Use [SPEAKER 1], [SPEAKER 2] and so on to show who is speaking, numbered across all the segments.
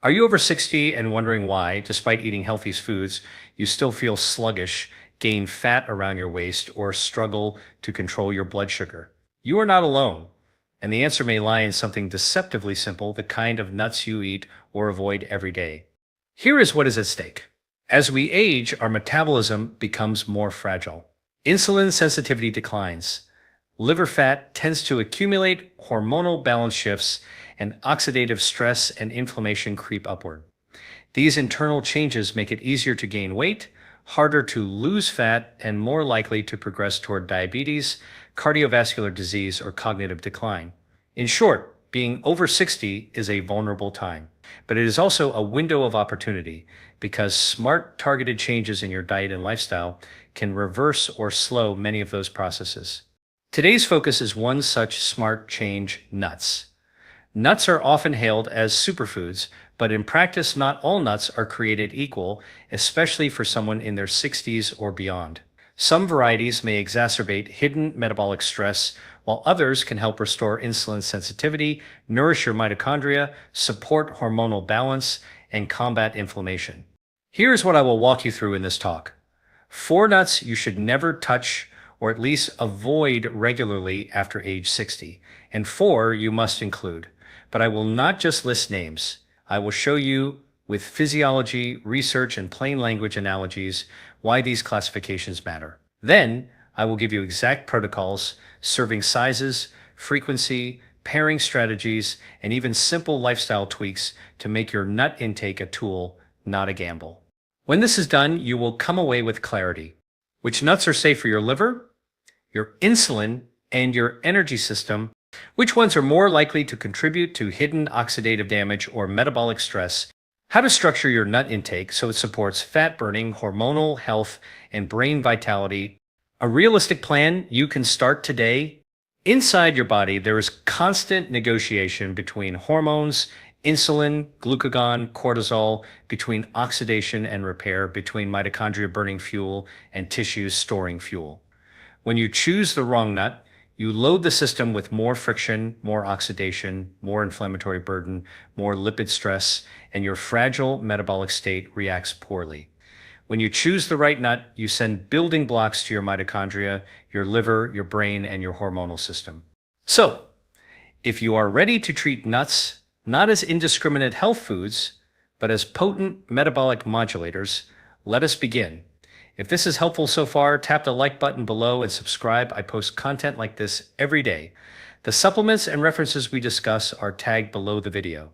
[SPEAKER 1] Are you over 60 and wondering why, despite eating healthy foods, you still feel sluggish, gain fat around your waist, or struggle to control your blood sugar? You are not alone. And the answer may lie in something deceptively simple, the kind of nuts you eat or avoid every day. Here is what is at stake. As we age, our metabolism becomes more fragile. Insulin sensitivity declines. Liver fat tends to accumulate, hormonal balance shifts, and oxidative stress and inflammation creep upward. These internal changes make it easier to gain weight, harder to lose fat, and more likely to progress toward diabetes, cardiovascular disease, or cognitive decline. In short, being over 60 is a vulnerable time, but it is also a window of opportunity because smart, targeted changes in your diet and lifestyle can reverse or slow many of those processes. Today's focus is one such smart change: nuts. Nuts are often hailed as superfoods, but in practice, not all nuts are created equal, especially for someone in their 60s or beyond. Some varieties may exacerbate hidden metabolic stress, while others can help restore insulin sensitivity, nourish your mitochondria, support hormonal balance, and combat inflammation. Here's what I will walk you through in this talk. 4 nuts you should never touch or at least avoid regularly after age 60, and 4 you must include. But I will not just list names. I will show you with physiology, research, and plain language analogies why these classifications matter. Then, I will give you exact protocols, serving sizes, frequency, pairing strategies, and even simple lifestyle tweaks to make your nut intake a tool, not a gamble. When this is done, you will come away with clarity. Which nuts are safe for your liver, your insulin, and your energy system? Which ones are more likely to contribute to hidden oxidative damage or metabolic stress? How to structure your nut intake so it supports fat burning, hormonal health, and brain vitality. A realistic plan you can start today. Inside your body, there is constant negotiation between hormones, insulin, glucagon, cortisol, between oxidation and repair, between mitochondria burning fuel and tissues storing fuel. When you choose the wrong nut, you load the system with more friction, more oxidation, more inflammatory burden, more lipid stress, and your fragile metabolic state reacts poorly. When you choose the right nut, you send building blocks to your mitochondria, your liver, your brain, and your hormonal system. So, if you are ready to treat nuts not as indiscriminate health foods, but as potent metabolic modulators, let us begin. If this is helpful so far, tap the like button below and subscribe. I post content like this every day. The supplements and references we discuss are tagged below the video.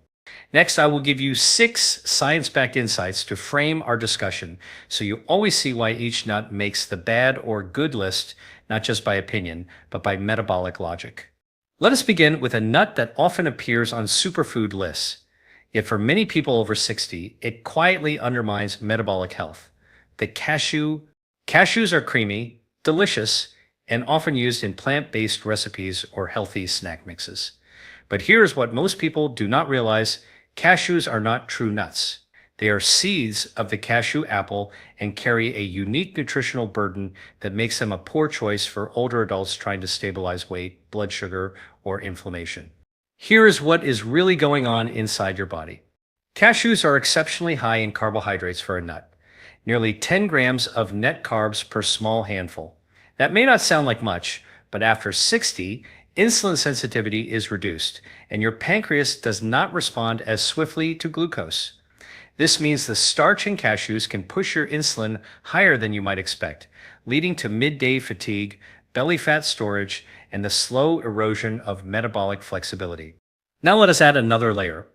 [SPEAKER 1] Next, I will give you 6 science-backed insights to frame our discussion so you always see why each nut makes the bad or good list, not just by opinion, but by metabolic logic. Let us begin with a nut that often appears on superfood lists. Yet for many people over 60, it quietly undermines metabolic health. The cashew. Cashews are creamy, delicious, and often used in plant-based recipes or healthy snack mixes. But here's what most people do not realize: cashews are not true nuts. They are seeds of the cashew apple and carry a unique nutritional burden that makes them a poor choice for older adults trying to stabilize weight, blood sugar, or inflammation. Here is what is really going on inside your body. Cashews are exceptionally high in carbohydrates for a nut. Nearly 10 grams of net carbs per small handful. That may not sound like much, but after 60, insulin sensitivity is reduced, and your pancreas does not respond as swiftly to glucose. This means the starch in cashews can push your insulin higher than you might expect, leading to midday fatigue, belly fat storage, and the slow erosion of metabolic flexibility. Now let us add another layer.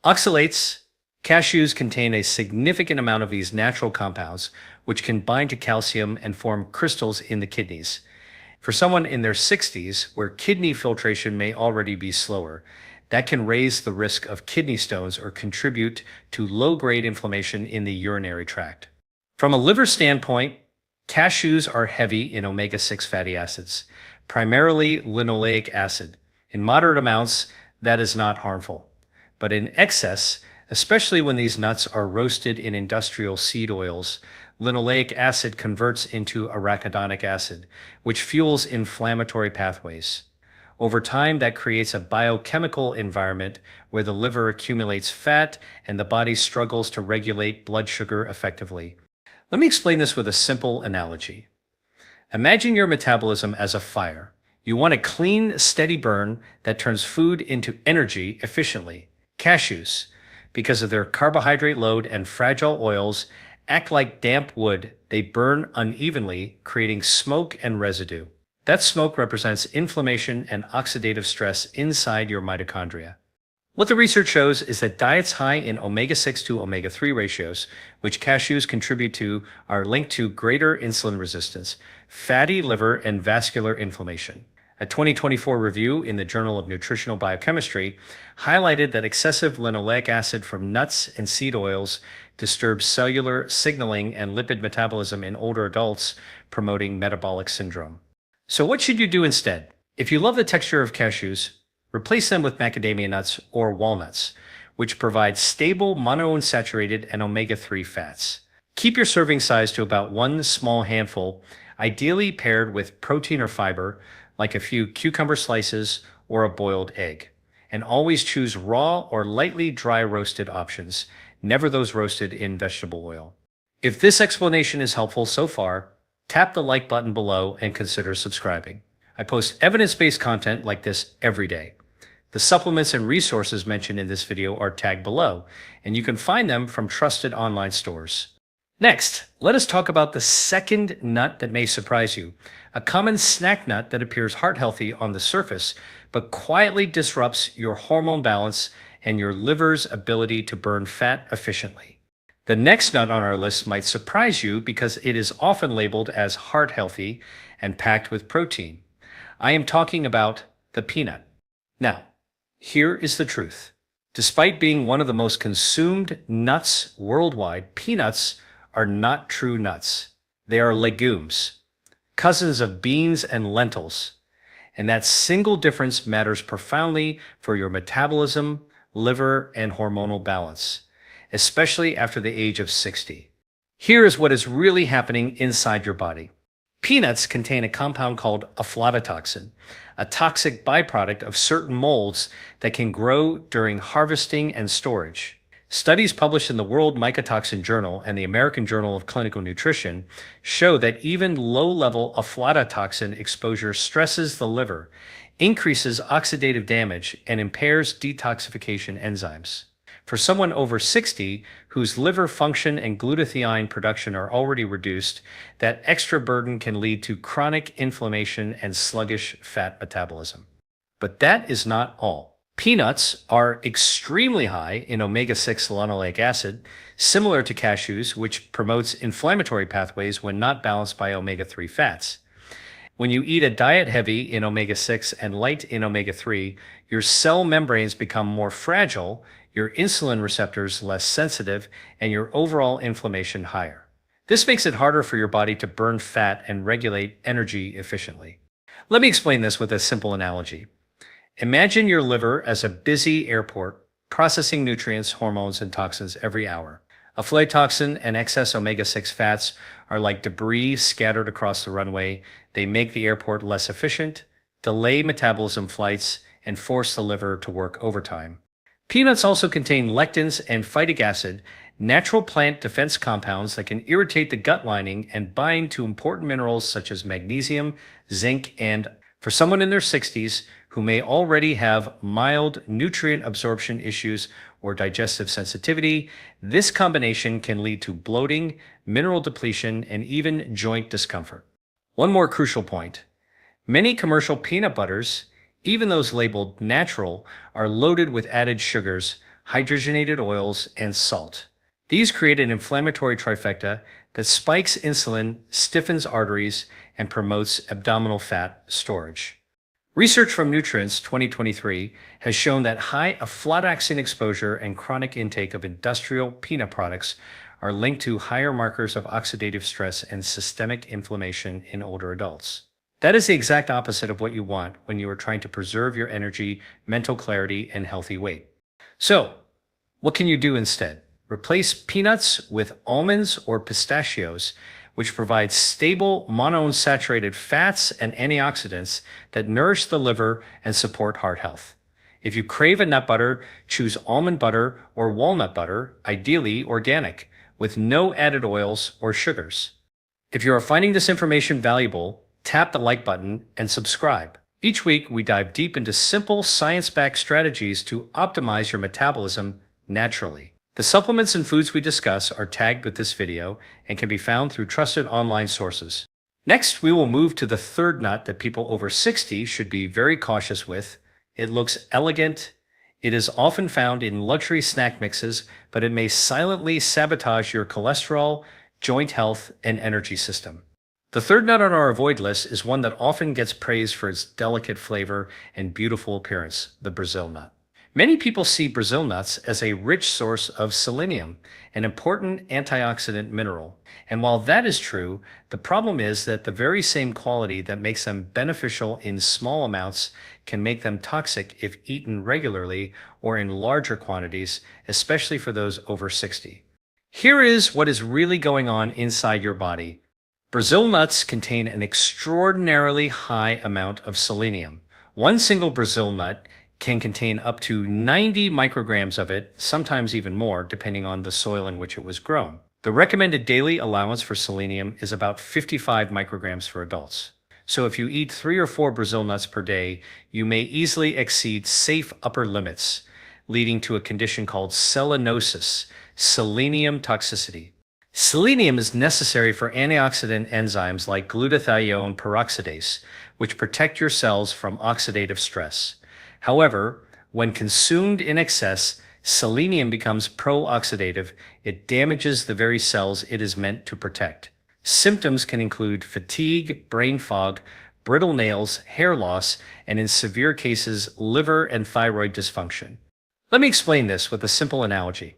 [SPEAKER 1] Oxalates. Cashews contain a significant amount of these natural compounds, which can bind to calcium and form crystals in the kidneys. For someone in their 60s, where kidney filtration may already be slower, that can raise the risk of kidney stones or contribute to low-grade inflammation in the urinary tract. From a liver standpoint, cashews are heavy in omega-6 fatty acids, primarily linoleic acid. In moderate amounts, that is not harmful. But in excess, especially when these nuts are roasted in industrial seed oils, linoleic acid converts into arachidonic acid, which fuels inflammatory pathways. Over time, that creates a biochemical environment where the liver accumulates fat and the body struggles to regulate blood sugar effectively. Let me explain this with a simple analogy. Imagine your metabolism as a fire. You want a clean, steady burn that turns food into energy efficiently. Cashews, because of their carbohydrate load and fragile oils, act like damp wood. They burn unevenly, creating smoke and residue. That smoke represents inflammation and oxidative stress inside your mitochondria. What the research shows is that diets high in omega-6 to omega-3 ratios, which cashews contribute to, are linked to greater insulin resistance, fatty liver, and vascular inflammation. A 2024 review in the Journal of Nutritional Biochemistry highlighted that excessive linoleic acid from nuts and seed oils disturbs cellular signaling and lipid metabolism in older adults, promoting metabolic syndrome. So what should you do instead? If you love the texture of cashews, replace them with macadamia nuts or walnuts, which provide stable monounsaturated and omega-3 fats. Keep your serving size to about one small handful, ideally paired with protein or fiber, like a few cucumber slices or a boiled egg. And always choose raw or lightly dry roasted options, never those roasted in vegetable oil. If this explanation is helpful so far, tap the like button below and consider subscribing. I post evidence-based content like this every day. The supplements and resources mentioned in this video are tagged below, and you can find them from trusted online stores. Next, let us talk about the second nut that may surprise you, a common snack nut that appears heart-healthy on the surface, but quietly disrupts your hormone balance and your liver's ability to burn fat efficiently. The next nut on our list might surprise you because it is often labeled as heart-healthy and packed with protein. I am talking about the peanut. Now, here is the truth. Despite being one of the most consumed nuts worldwide, peanuts are not true nuts. They are legumes, cousins of beans and lentils. And that single difference matters profoundly for your metabolism, liver, and hormonal balance, especially after the age of 60. Here is what is really happening inside your body. Peanuts contain a compound called aflatoxin, a toxic byproduct of certain molds that can grow during harvesting and storage. Studies published in the World Mycotoxin Journal and the American Journal of Clinical Nutrition show that even low-level aflatoxin exposure stresses the liver, increases oxidative damage, and impairs detoxification enzymes. For someone over 60 whose liver function and glutathione production are already reduced, that extra burden can lead to chronic inflammation and sluggish fat metabolism. But that is not all. Peanuts are extremely high in omega-6 linoleic acid, similar to cashews, which promotes inflammatory pathways when not balanced by omega-3 fats. When you eat a diet heavy in omega-6 and light in omega-3, your cell membranes become more fragile, your insulin receptors less sensitive, and your overall inflammation higher. This makes it harder for your body to burn fat and regulate energy efficiently. Let me explain this with a simple analogy. Imagine your liver as a busy airport, processing nutrients, hormones, and toxins every hour. Aflatoxin and excess omega-6 fats are like debris scattered across the runway. They make the airport less efficient, delay metabolism flights, and force the liver to work overtime. Peanuts also contain lectins and phytic acid, natural plant defense compounds that can irritate the gut lining and bind to important minerals such as magnesium, zinc, and for someone in their 60s who may already have mild nutrient absorption issues or digestive sensitivity, this combination can lead to bloating, mineral depletion, and even joint discomfort. One more crucial point. Many commercial peanut butters, even those labeled natural, are loaded with added sugars, hydrogenated oils, and salt. These create an inflammatory trifecta that spikes insulin, stiffens arteries, and promotes abdominal fat storage. Research from Nutrients 2023 has shown that high aflatoxin exposure and chronic intake of industrial peanut products are linked to higher markers of oxidative stress and systemic inflammation in older adults. That is the exact opposite of what you want when you are trying to preserve your energy, mental clarity, and healthy weight. So, what can you do instead? Replace peanuts with almonds or pistachios, which provides stable monounsaturated fats and antioxidants that nourish the liver and support heart health. If you crave a nut butter, choose almond butter or walnut butter, ideally organic, with no added oils or sugars. If you are finding this information valuable, tap the like button and subscribe. Each week, we dive deep into simple, science-backed strategies to optimize your metabolism naturally. The supplements and foods we discuss are tagged with this video and can be found through trusted online sources. Next, we will move to the third nut that people over 60 should be very cautious with. It looks elegant. It is often found in luxury snack mixes, but it may silently sabotage your cholesterol, joint health, and energy system. The third nut on our avoid list is one that often gets praised for its delicate flavor and beautiful appearance, the Brazil nut. Many people see Brazil nuts as a rich source of selenium, an important antioxidant mineral. And while that is true, the problem is that the very same quality that makes them beneficial in small amounts can make them toxic if eaten regularly or in larger quantities, especially for those over 60. Here is what is really going on inside your body. Brazil nuts contain an extraordinarily high amount of selenium. One single Brazil nut can contain up to 90 micrograms of it, sometimes even more, depending on the soil in which it was grown. The recommended daily allowance for selenium is about 55 micrograms for adults. So if you eat 3 or 4 Brazil nuts per day, you may easily exceed safe upper limits, leading to a condition called selenosis, selenium toxicity. Selenium is necessary for antioxidant enzymes like glutathione peroxidase, which protect your cells from oxidative stress. However, when consumed in excess, selenium becomes pro-oxidative. It damages the very cells it is meant to protect. Symptoms can include fatigue, brain fog, brittle nails, hair loss, and in severe cases, liver and thyroid dysfunction. Let me explain this with a simple analogy.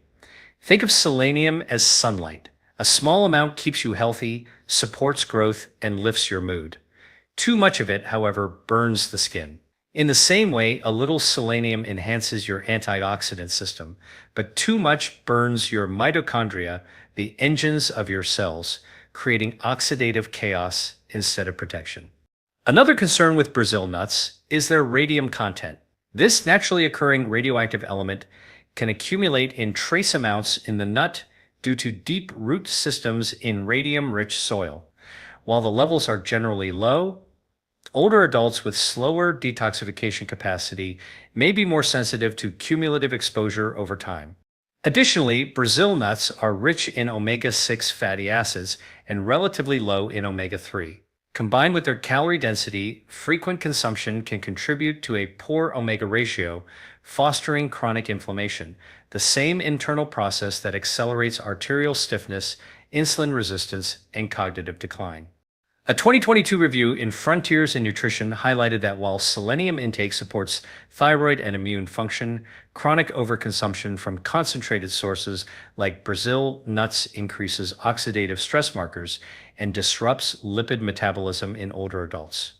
[SPEAKER 1] Think of selenium as sunlight. A small amount keeps you healthy, supports growth, and lifts your mood. Too much of it, however, burns the skin. In the same way, a little selenium enhances your antioxidant system, but too much burns your mitochondria, the engines of your cells, creating oxidative chaos instead of protection. Another concern with Brazil nuts is their radium content. This naturally occurring radioactive element can accumulate in trace amounts in the nut due to deep root systems in radium-rich soil. While the levels are generally low, older adults with slower detoxification capacity may be more sensitive to cumulative exposure over time. Additionally, Brazil nuts are rich in omega-6 fatty acids and relatively low in omega-3. Combined with their calorie density, frequent consumption can contribute to a poor omega ratio, fostering chronic inflammation, the same internal process that accelerates arterial stiffness, insulin resistance, and cognitive decline. A 2022 review in Frontiers in Nutrition highlighted that while selenium intake supports thyroid and immune function, chronic overconsumption from concentrated sources like Brazil nuts increases oxidative stress markers and disrupts lipid metabolism in older adults.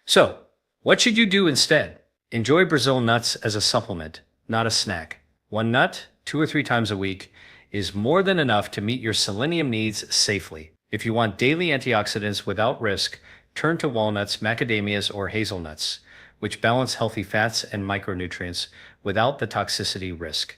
[SPEAKER 1] So, what should you do instead? Enjoy Brazil nuts as a supplement, not a snack. One nut, 2 or 3 times a week, is more than enough to meet your selenium needs safely. If you want daily antioxidants without risk, turn to walnuts, macadamias, or hazelnuts, which balance healthy fats and micronutrients without the toxicity risk.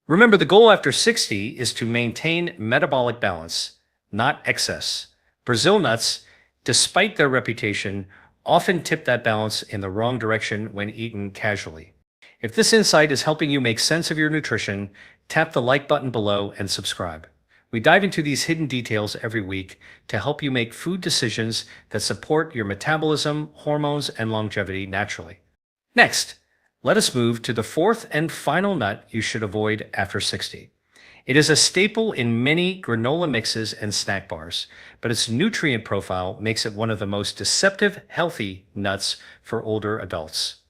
[SPEAKER 1] Remember, the goal after 60 is to maintain metabolic balance, not excess. Brazil nuts, despite their reputation, often tip that balance in the wrong direction when eaten casually. If this insight is helping you make sense of your nutrition, tap the like button below and subscribe. We dive into these hidden details every week to help you make food decisions that support your metabolism, hormones, and longevity naturally. Next, let us move to the fourth and final nut you should avoid after 60. It is a staple in many granola mixes and snack bars, but its nutrient profile makes it one of the most deceptive healthy nuts for older adults.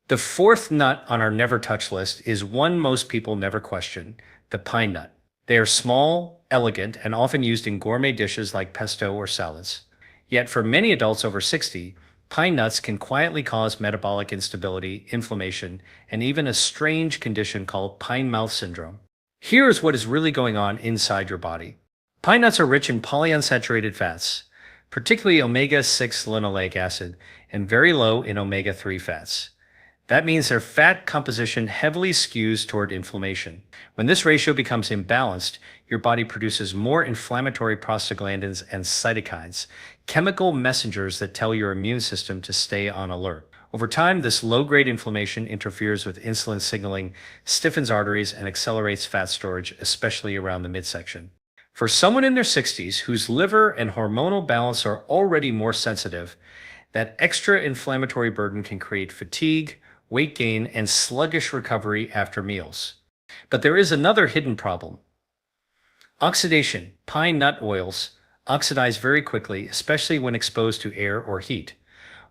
[SPEAKER 1] The fourth nut on our never touch list is one most people never question, the pine nut. They are small, elegant, and often used in gourmet dishes like pesto or salads. Yet for many adults over 60, pine nuts can quietly cause metabolic instability, inflammation, and even a strange condition called pine mouth syndrome. Here is what is really going on inside your body. Pine nuts are rich in polyunsaturated fats, particularly omega-6 linoleic acid, and very low in omega-3 fats. That means their fat composition heavily skews toward inflammation. When this ratio becomes imbalanced, your body produces more inflammatory prostaglandins and cytokines, chemical messengers that tell your immune system to stay on alert. Over time, this low-grade inflammation interferes with insulin signaling, stiffens arteries, and accelerates fat storage, especially around the midsection. For someone in their 60s whose liver and hormonal balance are already more sensitive, that extra inflammatory burden can create fatigue, weight gain, and sluggish recovery after meals. But there is another hidden problem. Oxidation. Pine nut oils oxidize very quickly, especially when exposed to air or heat.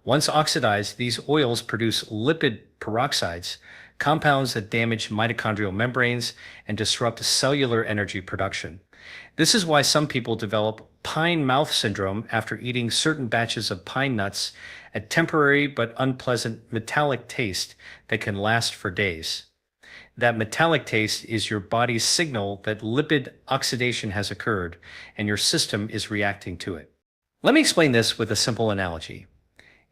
[SPEAKER 1] Once oxidized, these oils produce lipid peroxides, compounds that damage mitochondrial membranes and disrupt cellular energy production. This is why some people develop pine mouth syndrome after eating certain batches of pine nuts, a temporary but unpleasant metallic taste that can last for days. That metallic taste is your body's signal that lipid oxidation has occurred and your system is reacting to it. Let me explain this with a simple analogy.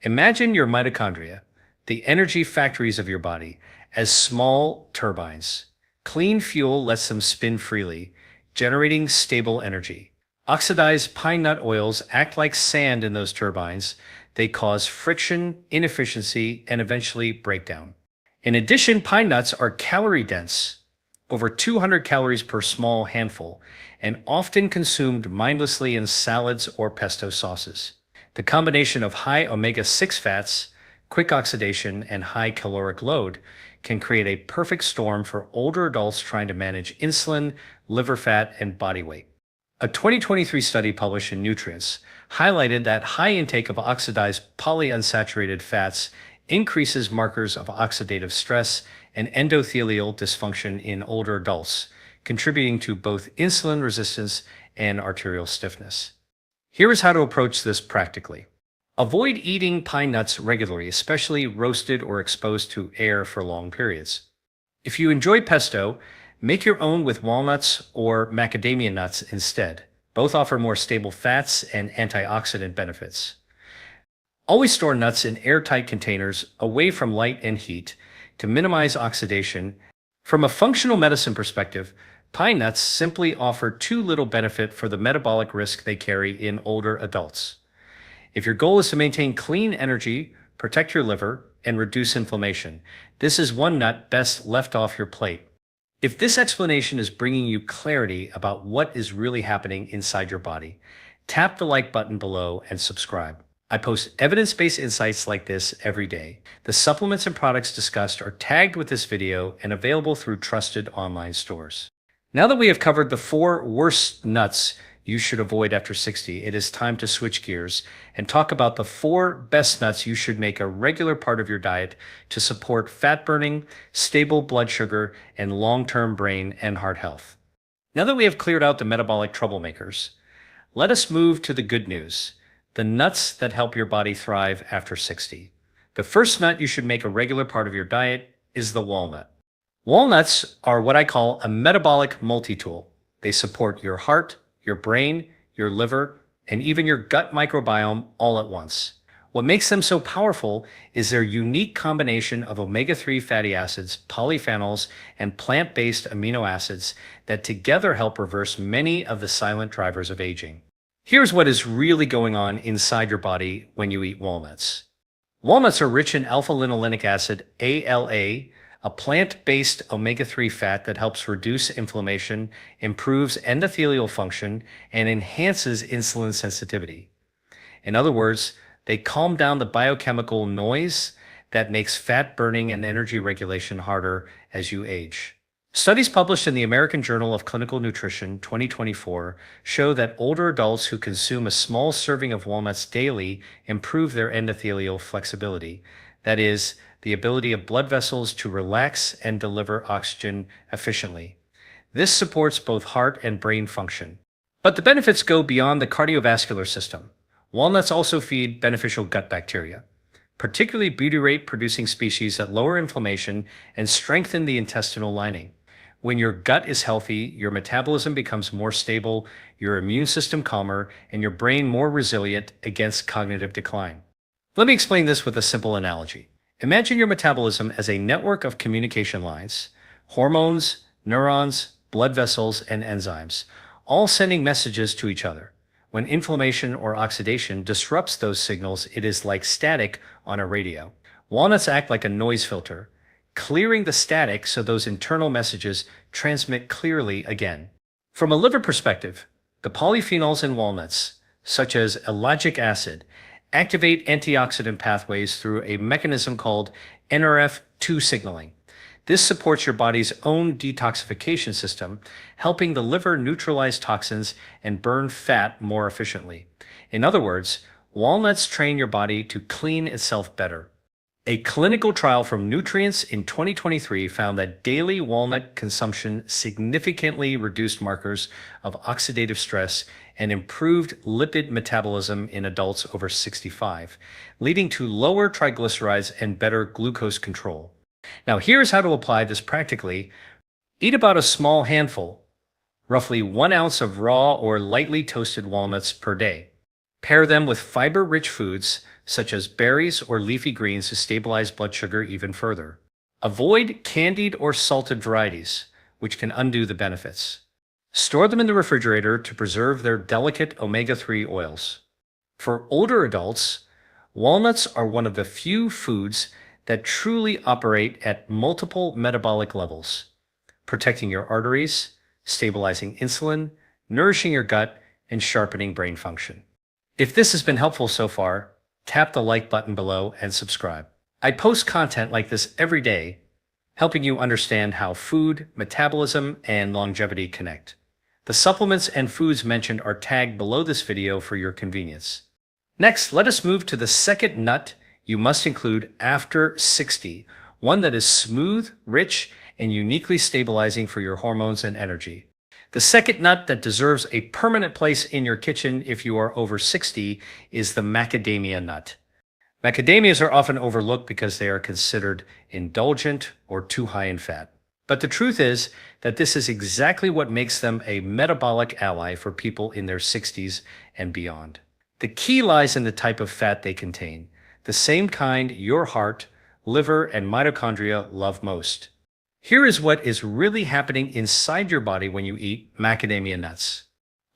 [SPEAKER 1] Imagine your mitochondria, the energy factories of your body, as small turbines. Clean fuel lets them spin freely, generating stable energy. Oxidized pine nut oils act like sand in those turbines. They cause friction, inefficiency, and eventually breakdown. In addition, pine nuts are calorie dense, over 200 calories per small handful, and often consumed mindlessly in salads or pesto sauces. The combination of high omega-6 fats, quick oxidation, and high caloric load can create a perfect storm for older adults trying to manage insulin, liver fat, and body weight. A 2023 study published in Nutrients highlighted that high intake of oxidized polyunsaturated fats increases markers of oxidative stress and endothelial dysfunction in older adults, contributing to both insulin resistance and arterial stiffness. Here is how to approach this practically. Avoid eating pine nuts regularly, especially roasted or exposed to air for long periods. If you enjoy pesto, make your own with walnuts or macadamia nuts instead. Both offer more stable fats and antioxidant benefits. Always store nuts in airtight containers away from light and heat to minimize oxidation. From a functional medicine perspective, pine nuts simply offer too little benefit for the metabolic risk they carry in older adults. If your goal is to maintain clean energy, protect your liver, and reduce inflammation, this is one nut best left off your plate. If this explanation is bringing you clarity about what is really happening inside your body, tap the like button below and subscribe. I post evidence-based insights like this every day. The supplements and products discussed are tagged with this video and available through trusted online stores. Now that we have covered the 4 worst nuts you should avoid after 60, it is time to switch gears and talk about the 4 best nuts you should make a regular part of your diet to support fat burning, stable blood sugar, and long-term brain and heart health. Now that we have cleared out the metabolic troublemakers, let us move to the good news. The nuts that help your body thrive after 60. The first nut you should make a regular part of your diet is the walnut. Walnuts are what I call a metabolic multi-tool. They support your heart, your brain, your liver, and even your gut microbiome all at once. What makes them so powerful is their unique combination of omega-3 fatty acids, polyphenols, and plant-based amino acids that together help reverse many of the silent drivers of aging. Here's what is really going on inside your body when you eat walnuts. Walnuts are rich in alpha-linolenic acid, ALA, a plant-based omega-3 fat that helps reduce inflammation, improves endothelial function, and enhances insulin sensitivity. In other words, they calm down the biochemical noise that makes fat burning and energy regulation harder as you age. Studies published in the American Journal of Clinical Nutrition 2024 show that older adults who consume a small serving of walnuts daily improve their endothelial flexibility. That is, the ability of blood vessels to relax and deliver oxygen efficiently. This supports both heart and brain function. But the benefits go beyond the cardiovascular system. Walnuts also feed beneficial gut bacteria, particularly butyrate-producing species that lower inflammation and strengthen the intestinal lining. When your gut is healthy, your metabolism becomes more stable, your immune system calmer, and your brain more resilient against cognitive decline. Let me explain this with a simple analogy. Imagine your metabolism as a network of communication lines, hormones, neurons, blood vessels, and enzymes, all sending messages to each other. When inflammation or oxidation disrupts those signals, it is like static on a radio. Walnuts act like a noise filter, clearing the static so those internal messages transmit clearly again. From a liver perspective, the polyphenols in walnuts, such as ellagic acid, activate antioxidant pathways through a mechanism called NRF2 signaling. This supports your body's own detoxification system, helping the liver neutralize toxins and burn fat more efficiently. In other words, walnuts train your body to clean itself better. A clinical trial from Nutrients in 2023 found that daily walnut consumption significantly reduced markers of oxidative stress and improved lipid metabolism in adults over 65, leading to lower triglycerides and better glucose control. Now, here's how to apply this practically. Eat about a small handful, roughly 1 ounce of raw or lightly toasted walnuts per day. Pair them with fiber-rich foods such as berries or leafy greens to stabilize blood sugar even further. Avoid candied or salted varieties, which can undo the benefits. Store them in the refrigerator to preserve their delicate omega-3 oils. For older adults, walnuts are one of the few foods that truly operate at multiple metabolic levels, protecting your arteries, stabilizing insulin, nourishing your gut, and sharpening brain function. If this has been helpful so far, tap the like button below and subscribe. I post content like this every day, helping you understand how food, metabolism, and longevity connect. The supplements and foods mentioned are tagged below this video for your convenience. Next, let us move to the second nut you must include after 60, one that is smooth, rich, and uniquely stabilizing for your hormones and energy. The second nut that deserves a permanent place in your kitchen if you are over 60 is the macadamia nut. Macadamias are often overlooked because they are considered indulgent or too high in fat. But the truth is that this is exactly what makes them a metabolic ally for people in their 60s and beyond. The key lies in the type of fat they contain, the same kind your heart, liver, and mitochondria love most. Here is what is really happening inside your body when you eat macadamia nuts.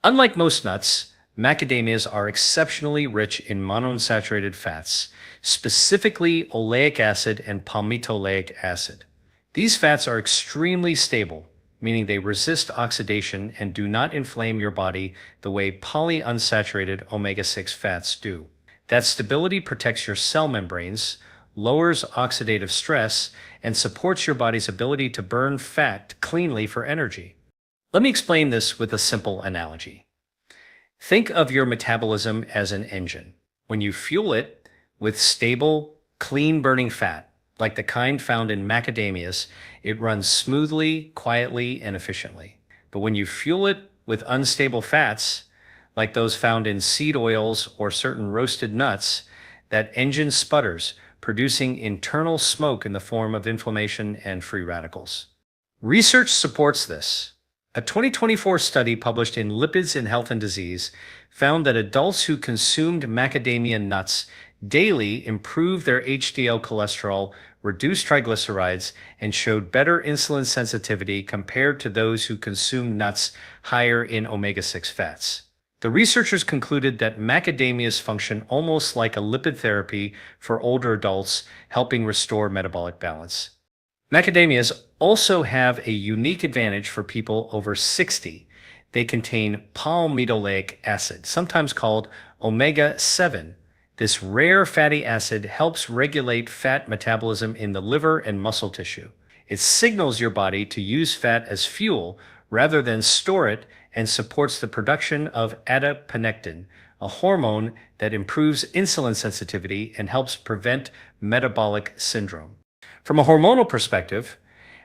[SPEAKER 1] Unlike most nuts, macadamias are exceptionally rich in monounsaturated fats, specifically oleic acid and palmitoleic acid. These fats are extremely stable, meaning they resist oxidation and do not inflame your body the way polyunsaturated omega-6 fats do. That stability protects your cell membranes, lowers oxidative stress, and supports your body's ability to burn fat cleanly for energy. Let me explain this with a simple analogy. Think of your metabolism as an engine. When you fuel it with stable, clean-burning fat, like the kind found in macadamias, it runs smoothly, quietly, and efficiently. But when you fuel it with unstable fats, like those found in seed oils or certain roasted nuts, that engine sputters, producing internal smoke in the form of inflammation and free radicals. Research supports this. A 2024 study published in Lipids in Health and Disease found that adults who consumed macadamia nuts daily improved their HDL cholesterol, reduced triglycerides, and showed better insulin sensitivity compared to those who consumed nuts higher in omega-6 fats. The researchers concluded that macadamias function almost like a lipid therapy for older adults, helping restore metabolic balance. Macadamias also have a unique advantage for people over 60. They contain palmitoleic acid, sometimes called omega-7. This rare fatty acid helps regulate fat metabolism in the liver and muscle tissue. It signals your body to use fat as fuel rather than store it, and supports the production of adiponectin, a hormone that improves insulin sensitivity and helps prevent metabolic syndrome. From a hormonal perspective,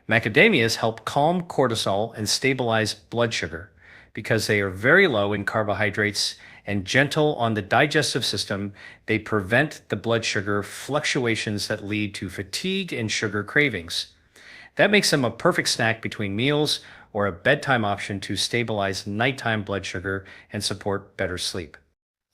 [SPEAKER 1] macadamias help calm cortisol and stabilize blood sugar because they are very low in carbohydrates and gentle on the digestive system. They prevent the blood sugar fluctuations that lead to fatigue and sugar cravings. That makes them a perfect snack between meals or a bedtime option to stabilize nighttime blood sugar and support better sleep.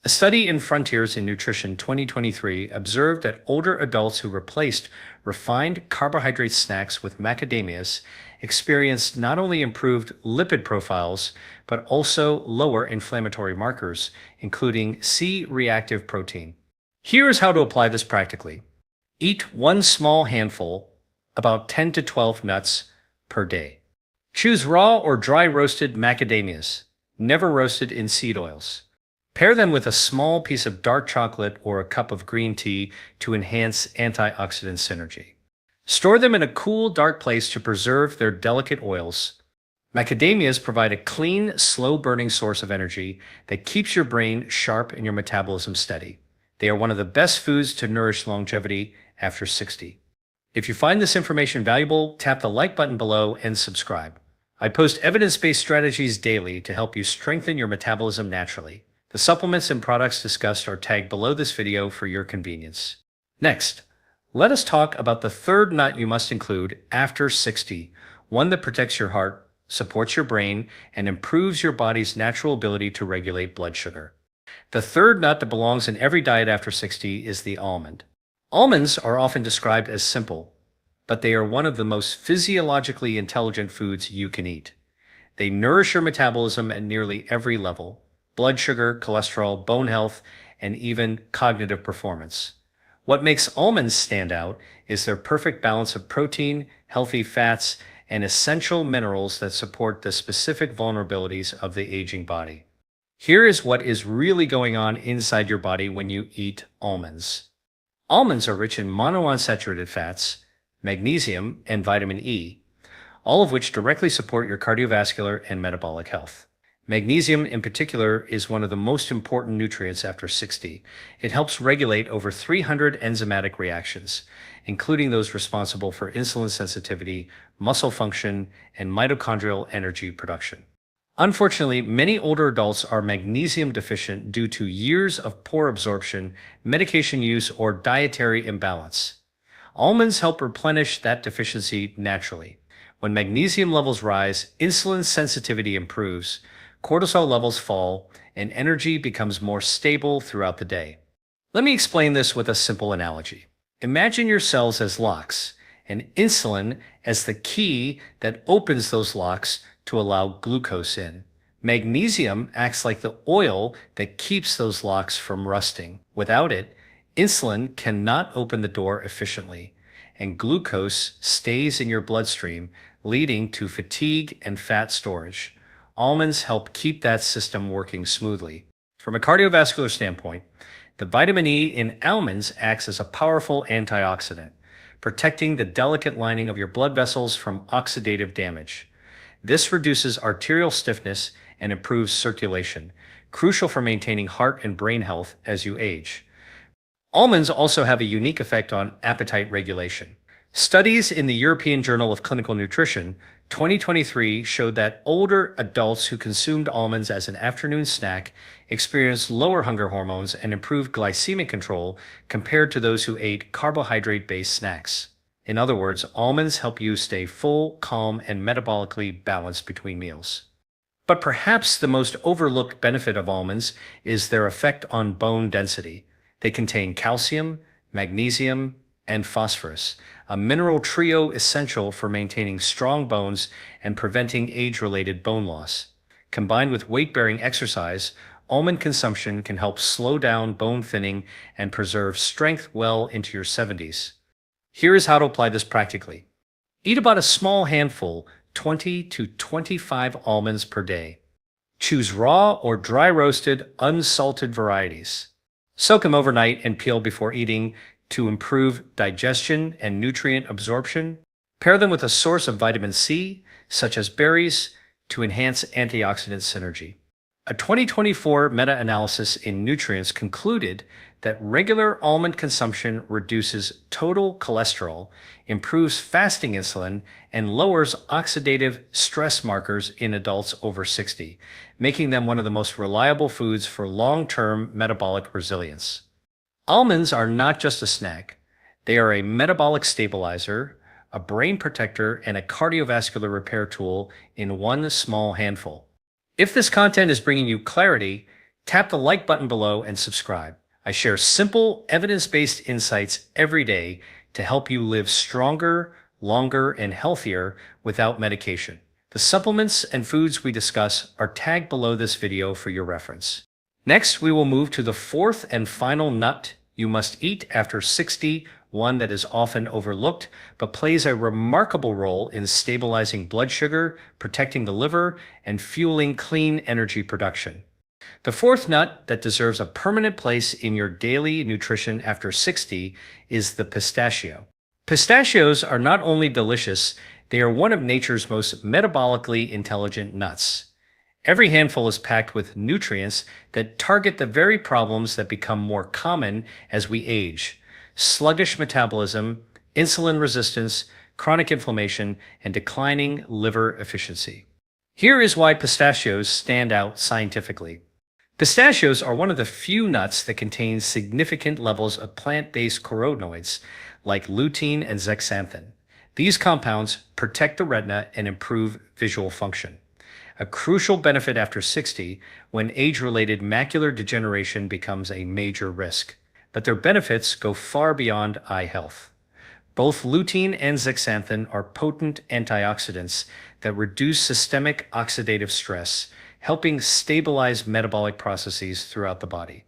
[SPEAKER 1] A study in Frontiers in Nutrition 2023 observed that older adults who replaced refined carbohydrate snacks with macadamias experienced not only improved lipid profiles, but also lower inflammatory markers, including C-reactive protein. Here's how to apply this practically. Eat one small handful, about 10 to 12 nuts per day. Choose raw or dry roasted macadamias, never roasted in seed oils. Pair them with a small piece of dark chocolate or a cup of green tea to enhance antioxidant synergy. Store them in a cool, dark place to preserve their delicate oils. Macadamias provide a clean, slow-burning source of energy that keeps your brain sharp and your metabolism steady. They are one of the best foods to nourish longevity after 60. If you find this information valuable, tap the like button below and subscribe. I post evidence-based strategies daily to help you strengthen your metabolism naturally. The supplements and products discussed are tagged below this video for your convenience. Next, let us talk about the third nut you must include after 60, one that protects your heart, supports your brain, and improves your body's natural ability to regulate blood sugar. The third nut that belongs in every diet after 60 is the almond. Almonds are often described as simple, but they are one of the most physiologically intelligent foods you can eat. They nourish your metabolism at nearly every level: blood sugar, cholesterol, bone health, and even cognitive performance. What makes almonds stand out is their perfect balance of protein, healthy fats, and essential minerals that support the specific vulnerabilities of the aging body. Here is what is really going on inside your body when you eat almonds. Almonds are rich in monounsaturated fats, magnesium, and vitamin E, all of which directly support your cardiovascular and metabolic health. Magnesium in particular is one of the most important nutrients after 60. It helps regulate over 300 enzymatic reactions, including those responsible for insulin sensitivity, muscle function, and mitochondrial energy production. Unfortunately, many older adults are magnesium deficient due to years of poor absorption, medication use, or dietary imbalance. Almonds help replenish that deficiency naturally. When magnesium levels rise, insulin sensitivity improves, cortisol levels fall, and energy becomes more stable throughout the day. Let me explain this with a simple analogy. Imagine your cells as locks, and insulin as the key that opens those locks to allow glucose in. Magnesium acts like the oil that keeps those locks from rusting. Without it, insulin cannot open the door efficiently, and glucose stays in your bloodstream, leading to fatigue and fat storage. Almonds help keep that system working smoothly. From a cardiovascular standpoint, the vitamin E in almonds acts as a powerful antioxidant, protecting the delicate lining of your blood vessels from oxidative damage. This reduces arterial stiffness and improves circulation, crucial for maintaining heart and brain health as you age. Almonds also have a unique effect on appetite regulation. Studies in the European Journal of Clinical Nutrition 2023 showed that older adults who consumed almonds as an afternoon snack experienced lower hunger hormones and improved glycemic control compared to those who ate carbohydrate-based snacks. In other words, almonds help you stay full, calm, and metabolically balanced between meals. But perhaps the most overlooked benefit of almonds is their effect on bone density. They contain calcium, magnesium, and phosphorus, a mineral trio essential for maintaining strong bones and preventing age-related bone loss. Combined with weight-bearing exercise, almond consumption can help slow down bone thinning and preserve strength well into your 70s. Here is how to apply this practically. Eat about a small handful, 20 to 25 almonds per day. Choose raw or dry roasted, unsalted varieties. Soak them overnight and peel before eating to improve digestion and nutrient absorption. Pair them with a source of vitamin C, such as berries, to enhance antioxidant synergy. A 2024 meta-analysis in Nutrients concluded that regular almond consumption reduces total cholesterol, improves fasting insulin, and lowers oxidative stress markers in adults over 60, making them one of the most reliable foods for long-term metabolic resilience. Almonds are not just a snack. They are a metabolic stabilizer, a brain protector, and a cardiovascular repair tool in one small handful. If this content is bringing you clarity, tap the like button below and subscribe. I share simple, evidence-based insights every day to help you live stronger, longer, and healthier without medication. The supplements and foods we discuss are tagged below this video for your reference. Next, we will move to the fourth and final nut you must eat after 60, one that is often overlooked, but plays a remarkable role in stabilizing blood sugar, protecting the liver, and fueling clean energy production. The fourth nut that deserves a permanent place in your daily nutrition after 60 is the pistachio. Pistachios are not only delicious, they are one of nature's most metabolically intelligent nuts. Every handful is packed with nutrients that target the very problems that become more common as we age: sluggish metabolism, insulin resistance, chronic inflammation, and declining liver efficiency. Here is why pistachios stand out scientifically. Pistachios are one of the few nuts that contain significant levels of plant-based carotenoids like lutein and zeaxanthin. These compounds protect the retina and improve visual function, a crucial benefit after 60 when age-related macular degeneration becomes a major risk. But their benefits go far beyond eye health. Both lutein and zeaxanthin are potent antioxidants that reduce systemic oxidative stress, helping stabilize metabolic processes throughout the body.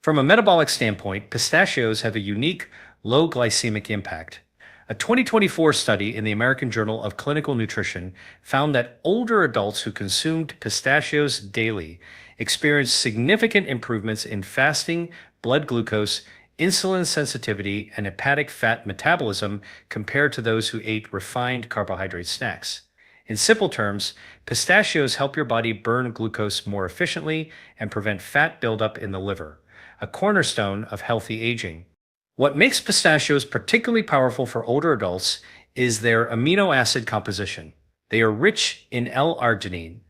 [SPEAKER 1] From a metabolic standpoint, pistachios have a unique low glycemic impact. A 2024 study in the American Journal of Clinical Nutrition found that older adults who consumed pistachios daily experienced significant improvements in fasting, blood glucose, insulin sensitivity, and hepatic fat metabolism compared to those who ate refined carbohydrate snacks. In simple terms, pistachios help your body burn glucose more efficiently and prevent fat buildup in the liver, a cornerstone of healthy aging. What makes pistachios particularly powerful for older adults is their amino acid composition. They are rich in L-arginine,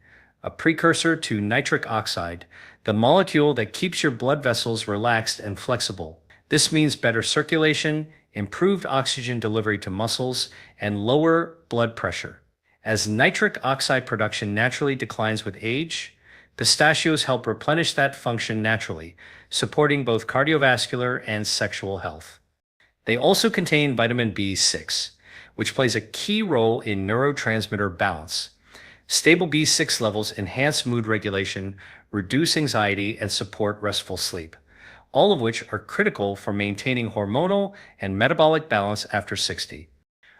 [SPEAKER 1] a precursor to nitric oxide, the molecule that keeps your blood vessels relaxed and flexible. This means better circulation, improved oxygen delivery to muscles, and lower blood pressure. As nitric oxide production naturally declines with age, pistachios help replenish that function naturally, supporting both cardiovascular and sexual health. They also contain vitamin B6, which plays a key role in neurotransmitter balance. Stable B6 levels enhance mood regulation, reduce anxiety, and support restful sleep, all of which are critical for maintaining hormonal and metabolic balance after 60.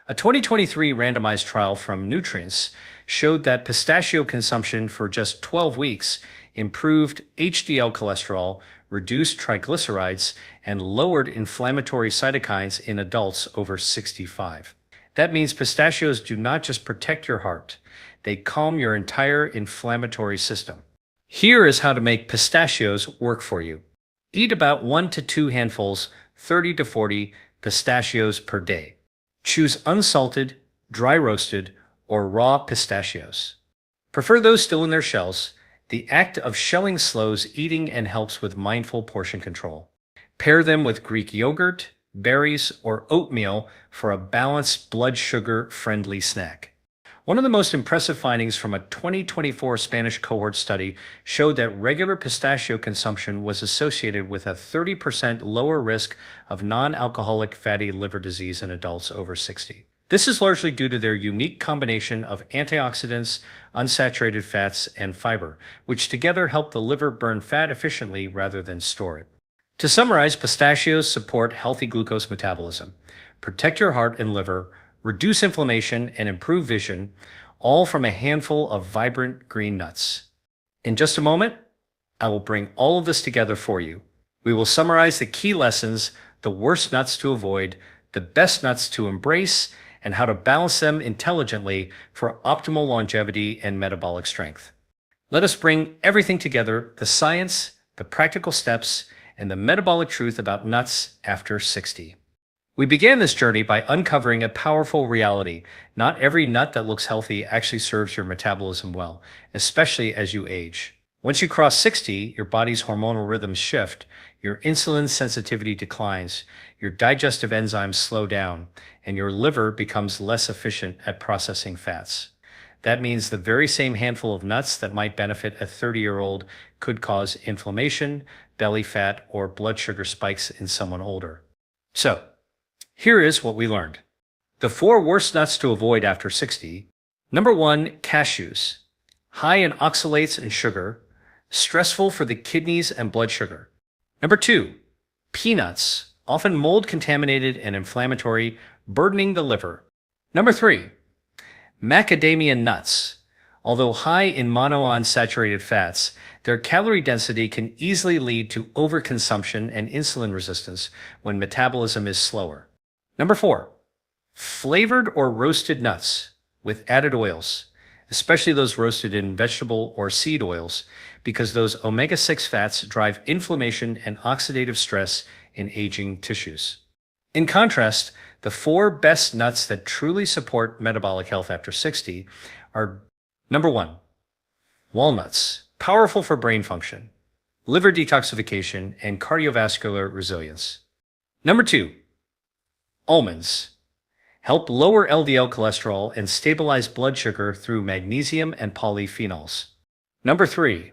[SPEAKER 1] A 2023 randomized trial from Nutrients showed that pistachio consumption for just 12 weeks improved HDL cholesterol, reduced triglycerides, and lowered inflammatory cytokines in adults over 65. That means pistachios do not just protect your heart, they calm your entire inflammatory system. Here is how to make pistachios work for you. Eat about 1 to 2 handfuls, 30 to 40 pistachios per day. Choose unsalted, dry roasted, or raw pistachios. Prefer those still in their shells. The act of shelling slows eating and helps with mindful portion control. Pair them with Greek yogurt, berries, or oatmeal for a balanced blood sugar-friendly snack. One of the most impressive findings from a 2024 Spanish cohort study showed that regular pistachio consumption was associated with a 30% lower risk of non-alcoholic fatty liver disease in adults over 60. This is largely due to their unique combination of antioxidants, unsaturated fats, and fiber, which together help the liver burn fat efficiently rather than store it. To summarize, pistachios support healthy glucose metabolism, protect your heart and liver, reduce inflammation, and improve vision, all from a handful of vibrant green nuts. In just a moment, I will bring all of this together for you. We will summarize the key lessons, the worst nuts to avoid, the best nuts to embrace, and how to balance them intelligently for optimal longevity and metabolic strength. Let us bring everything together: the science, the practical steps, and the metabolic truth about nuts after 60. We began this journey by uncovering a powerful reality. Not every nut that looks healthy actually serves your metabolism well, especially as you age. Once you cross 60, your body's hormonal rhythms shift, your insulin sensitivity declines, your digestive enzymes slow down, and your liver becomes less efficient at processing fats. That means the very same handful of nuts that might benefit a 30-year-old could cause inflammation, belly fat, or blood sugar spikes in someone older. So, here is what we learned. The 4 worst nuts to avoid after 60. Number 1, cashews. High in oxalates and sugar, stressful for the kidneys and blood sugar. Number 2, peanuts, often mold contaminated and inflammatory, burdening the liver. Number 3, macadamia nuts. Although high in monounsaturated fats, their calorie density can easily lead to overconsumption and insulin resistance when metabolism is slower. Number 4, flavored or roasted nuts with added oils, especially those roasted in vegetable or seed oils, because those omega-6 fats drive inflammation and oxidative stress in aging tissues. In contrast, the 4 best nuts that truly support metabolic health after 60 are: number 1, walnuts, powerful for brain function, liver detoxification, and cardiovascular resilience. Number 2, almonds, help lower LDL cholesterol and stabilize blood sugar through magnesium and polyphenols. Number 3,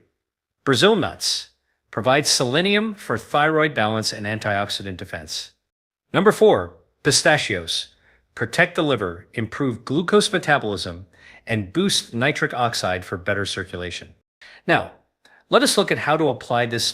[SPEAKER 1] Brazil nuts, provide selenium for thyroid balance and antioxidant defense. Number 4, pistachios, protect the liver, improve glucose metabolism, and boost nitric oxide for better circulation. Now, let us look at how to apply this